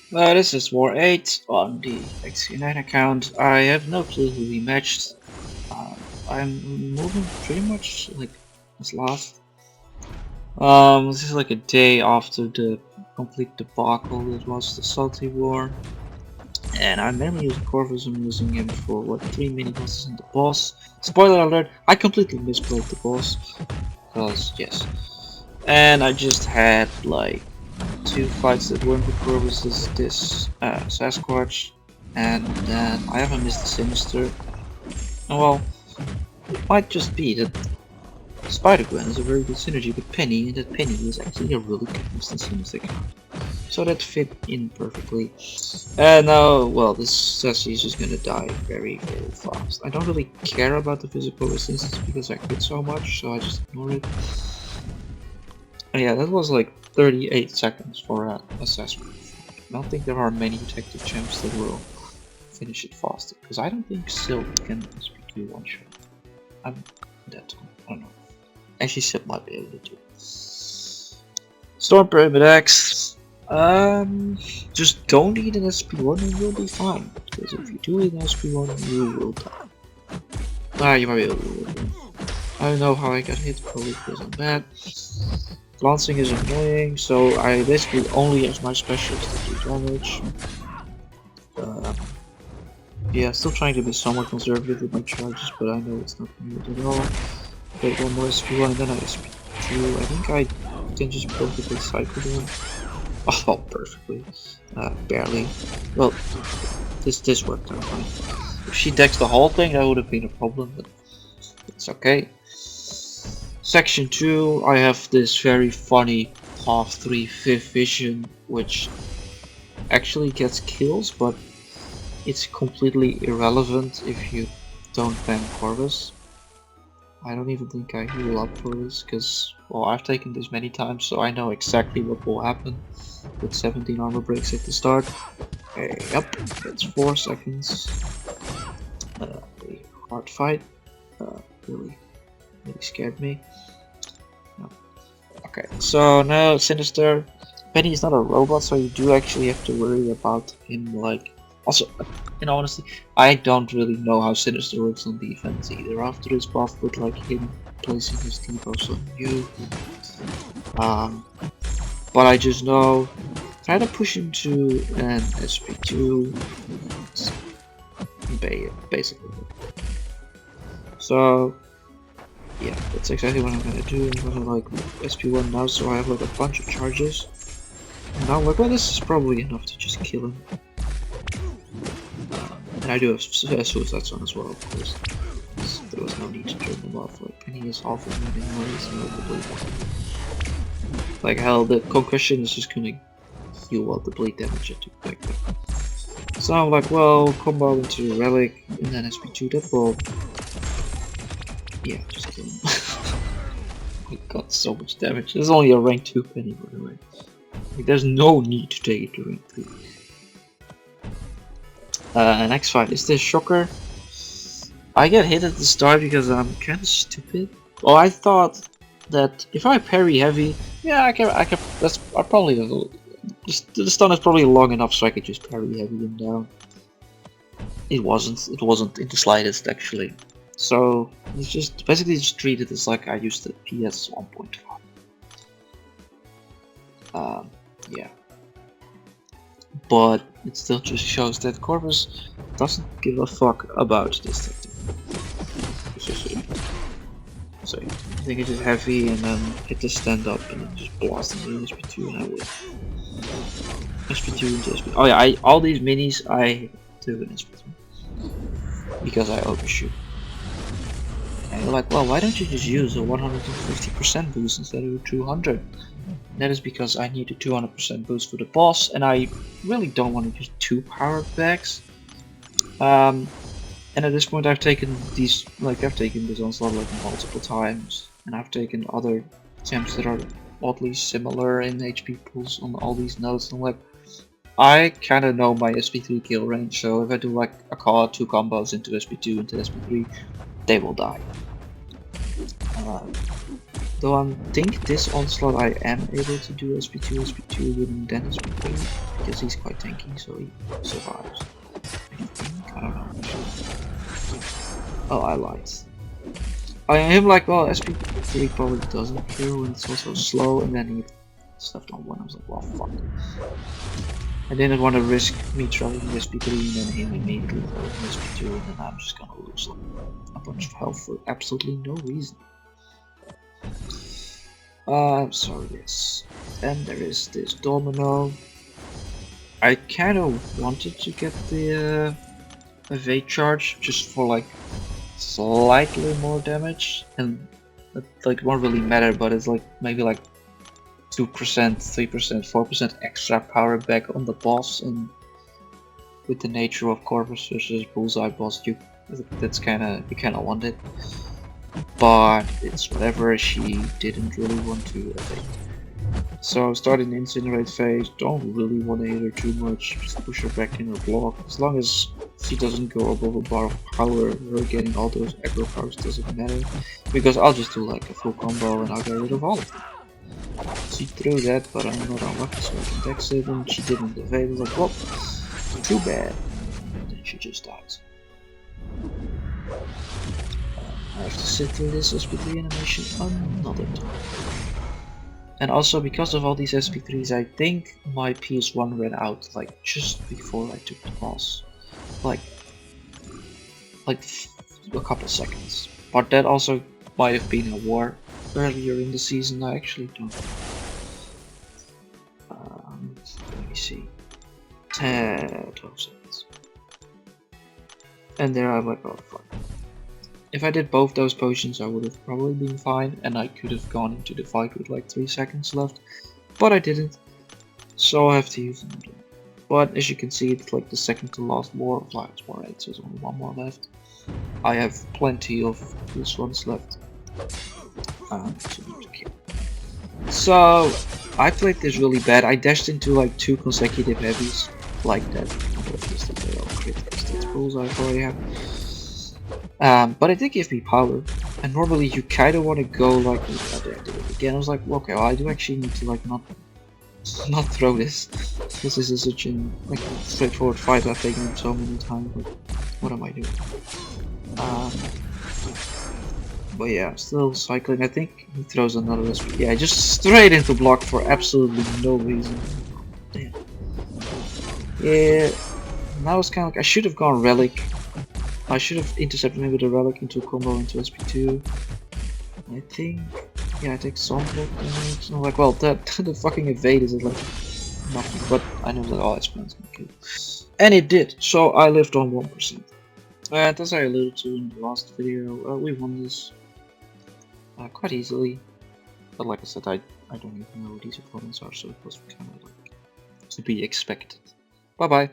This is War 8 on the Xk9 account. I have no clue who we matched. I'm moving pretty much like as last. This is like a day after the complete debacle that was the Salty War. And I'm mainly using Corvus. I'm using him for what 3 mini bosses and the boss. Spoiler alert, I completely misplayed the boss. Because yes. And I just had like 2 fights that weren't with Corvus, this Sasquatch, and then I haven't missed the Sinister. Oh, well, it might just be that Spider-Gwen is a very good synergy with Penny, and that Penny is actually a really good instant Sinister card. So that fit in perfectly. And now, well, this Sassy is just gonna die very, very fast. I don't really care about the physical resistance because I quit so much, so I just ignore it. And yeah, that was like 38 seconds for an assessment. I don't think there are many detective champs that will finish it faster, because I don't think Silk can SPQ one shot. I'm that time. I don't know. Actually, Silk might be able to do it. Storm Pyramid X. Just don't eat an SP1 and you'll be fine. Because if you do eat an SP1, you will die. You might be able to do it. I don't know how I got hit, probably because I'm bad. Glancing is annoying, so I basically only use my specials to do damage. Yeah, still trying to be somewhat conservative with my charges, but I know it's not needed at all. Get one more SP1 and then I SP2. I think I can just perfectly cycle them. Oh, well, perfectly. Barely. Well, this worked out fine. If she decks the whole thing, that would have been a problem, but it's okay. Section 2, I have this very funny half 3 5th vision, which actually gets kills, but it's completely irrelevant if you don't ban Corvus. I don't even think I heal up for this, because, well, I've taken this many times, so I know exactly what will happen with 17 armor breaks at the start. Yep, it's 4 seconds. A hard fight. Really scared me. No. Okay, so now Sinister. Penny is not a robot, so you do actually have to worry about him, like... Also, in honesty, I don't really know how Sinister works on defense either after this buff, with like him placing his T-buffs on you. But I just know, try to push him to an SP2, basically. So, yeah, that's exactly what I'm gonna do. I'm gonna like SP1 now, so I have like a bunch of charges. And now, like, well, this is probably enough to just kill him. And I do have Suicide Zone as well, of course. There was no need to turn them off. Like, Penny is half of them anyways, no bleed. Like, hell, the concussion is just gonna heal all the bleed damage I took back there. So I'm like, well, combo into Relic, and then SP2, that will... Yeah, just kill him. I got so much damage. There's only a rank 2 Penny, by the way. Like, there's no need to take it to rank 3. Next fight is this Shocker. I get hit at the start because I'm kind of stupid. Well, I thought that if I parry heavy, yeah, I can. That's I probably the stun is probably long enough so I could just parry heavy him down. It wasn't. It wasn't in the slightest actually. So it's just basically just treated as like I used the PS 1.5. Yeah. But it still just shows that Corvus doesn't give a fuck about this tactic. So I think it's just heavy and then hit the stand up and then just blast into SP2 and I win. SP2 into SP2. Oh yeah, all these minis I do in SP2. Because I overshoot. And you're like, well, why don't you just use a 150% boost instead of a 200? That is because I need a 200% boost for the boss, and I really don't want to use 2 power packs. And at this point, I've taken these, like I've taken this onslaught like multiple times, and I've taken other champs that are oddly similar in HP pools on all these nodes. And I'm like, I kind of know my SP3 kill range, so if I do like a call 2 combos into SP2 into SP3, they will die. Though I think this onslaught I am able to do SP2, SP2 with then SP3 because he's quite tanky, so he survives. I think, I don't know. Oh, I lied. I am like, well, SP3 probably doesn't kill and it's also slow, and then he stuffed on one. I was like, well, fuck. I didn't want to risk me trying SP3 and then him immediately throwing SP2, and then I'm just gonna lose like, a bunch of health for absolutely no reason. So yes. And there is this domino. I kind of wanted to get the evade charge just for like slightly more damage, and that like won't really matter, but it's like maybe like 2%, 3%, 4% extra power back on the boss, and with the nature of Corvus versus Bullseye boss, you kinda want it. But it's whatever, she didn't really want to evade. So starting the incinerate phase, don't really want to hit her too much, just push her back in her block. As long as she doesn't go above a bar of power, her getting all those aggro powers doesn't matter. Because I'll just do like a full combo and I'll get rid of all of them. She threw that, but I'm not unlucky, so I can dex it, and she didn't evade. I was like, well, too bad. And then she just dies. I have to sit through this SP3 animation another time. And also, because of all these SP3s, I think my PS1 ran out like just before I took the boss. Like a couple seconds. But that also might have been a war earlier in the season, I actually don't know. Let me see. 12 seconds. And there I'm like, oh fuck. If I did both those potions, I would have probably been fine, and I could have gone into the fight with like 3 seconds left. But I didn't, so I have to use them. But as you can see, it's like the second to last war. Well, it's war 8, so there's only one more left. I have plenty of this ones left to kill. So I played this really bad. I dashed into like 2 consecutive heavies like that. They all crit because bullseye already have. But it did give me power, and normally you kind of want to go like again. I was like, okay, well, I do actually need to like not throw this. This is such a like straightforward fight. I've taken it so many times. Like, what am I doing? But yeah, still cycling. I think he throws another SP. Yeah, just straight into block for absolutely no reason. Damn. Yeah, now it's kind of like I should have gone relic. I should have intercepted maybe the relic into a combo into SP2. I think, yeah, I take some block damage. I'm like, well, the fucking evade is like nothing, but I know that all exponents can kill. And it did, so I lived on 1%. And as I alluded to in the last video, we won this quite easily. But like I said, I don't even know who these opponents are, so it was kind of like to be expected. Bye bye.